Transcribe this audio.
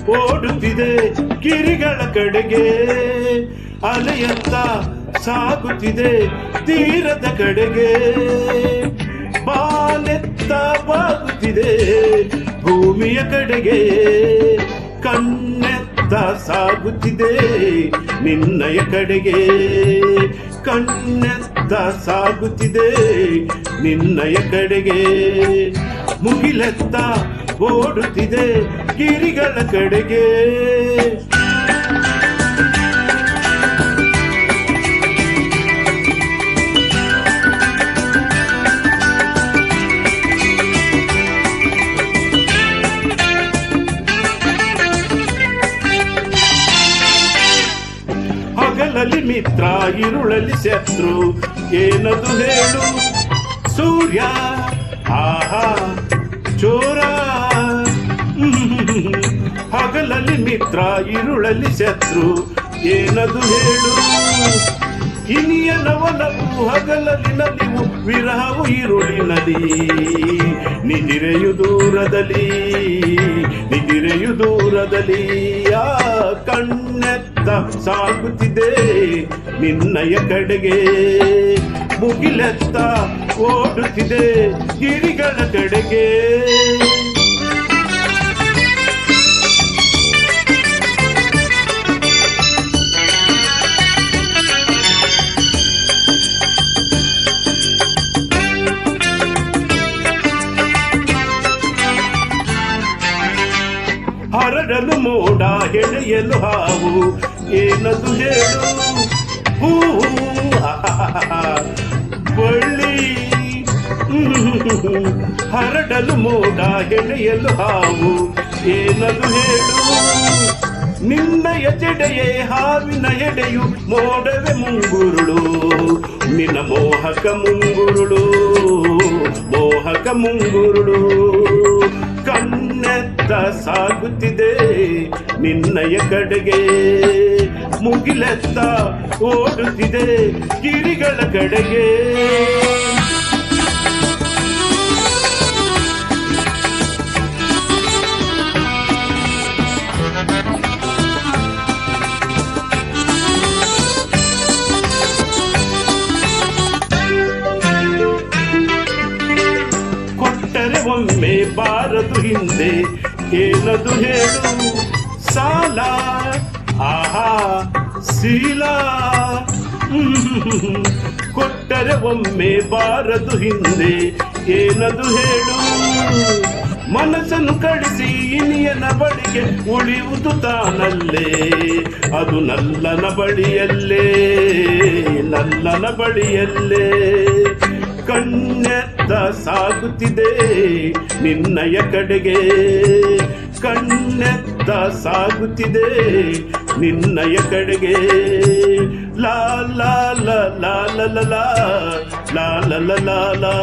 ಓಡುತ್ತಿದೆ ಗಿರಿಗಳ ಕಡೆಗೆ, ಅಲೆಯತ್ತ ಸಾಗುತ್ತಿದೆ ತೀರದ ಕಡೆಗೆ, ಬಾನೆತ್ತ ಬಾಗುತ್ತಿದೆ ಭೂಮಿಯ ಕಡೆಗೆ, ಕಣ್ಣೆತ್ತ ಸಾಗುತ್ತಿದೆ ನಿನ್ನಯ ಕಡೆಗೆ, ಕಣ್ಣೆತ್ತ ಸಾಗುತ್ತಿದೆ ನಿನ್ನಯ ಕಡೆಗೆ, ಮುಗಿಲೆತ್ತ ಓಡುತ್ತಿದೆ ಗಿರಿಗಳ ಕಡೆಗೆ. ಹಗಲಲ್ಲಿ ಮಿತ್ರ ಇರುಳಲ್ಲಿ ಶತ್ರು, ಏನದು ಹೇಳು ಸೂರ್ಯ ಆಹಾ ಚೋರ. ಹಗಲಲ್ಲಿ ಮಿತ್ರ ಇರುಳಲ್ಲಿ ಶತ್ರು, ಏನದು ಹೇಳು ಇನಿಯ ನವನವು ಹಗಲಲ್ಲಿ ನಲಿವು, ವಿರಹವು ಇರುಳಿನಲ್ಲಿ, ನಿದಿರೆಯು ದೂರದಲ್ಲಿ ನಿದಿರೆಯು ದೂರದಲ್ಲಿ. ಆ ಕಣ್ಣೆತ್ತ ಸಾಗುತ್ತಿದೆ ನಿನ್ನಯ ಕಡೆಗೆ, ಮುಗಿಲೆತ್ತ ಓಡುತ್ತಿದೆ ಗಿರಿಗಳ ಕಡೆಗೆ. ಹರಡಲು ಮೋಡ ಹೆಣೆಯಲು ಹಾವು, ಏನದು ಹೇಳು ಹೂವು ಬಳ್ಳಿ. ಹರಡಲು ಮೋಡ ಹೆಣೆಯಲು ಹಾವು, ಏನದು ಹೇಳು ನಿನ್ನಯ ಜಡೆಯೇ ಹಾವಿನ ಎಡೆಯು, ಮೋಡವೆ ಮುಂಗುರುಳು ನಿನ್ನ ಮೋಹಕ ಮುಂಗುರುಳು, ಮೋಹಕ ಮುಂಗುರುಳು. ಕಣ್ಣೆತ್ತ ಸಾಗುತ್ತಿದೆ ನಿನ್ನಯ ಕಡೆಗೆ, ಮುಗಿಲೆತ್ತ ಓಡುತ್ತಿದೆ ಗಿರಿಗಳ ಕಡೆಗೆ. ಒಮ್ಮೆ ಬಾರದು ಹಿಂದೆ, ಏನದು ಹೇಳು ಸಾಲ ಆಹಾ ಶೀಲ. ಕೊಟ್ಟರೆ ಒಮ್ಮೆ ಬಾರದು ಹಿಂದೆ, ಏನದು ಹೇಳು ಮನಸ್ಸನ್ನು ಕಳಿಸಿ ಇನಿಯನ ಬಳಿಗೆ ಉಳಿಯುವುದು ತಾನಲ್ಲೇ, ಅದು ನಲ್ಲನ ಬಳಿಯಲ್ಲೇ ನಲ್ಲನ ಬಳಿಯಲ್ಲೇ. ಕಣ್ಣೆತ್ತ ಸಾಗುತ್ತಿದೆ ನಿನ್ನಯ ಕಡೆಗೆ, ಕಣ್ಣೆತ್ತ ಸಾಗುತ್ತಿದೆ ನಿನ್ನಯ ಕಡೆಗೆ. ಲಾ ಲಾ ಲಾ ಲಾ ಲಾ ಲಾ ಲಾ ಲಾ ಲಾ ಲಾ.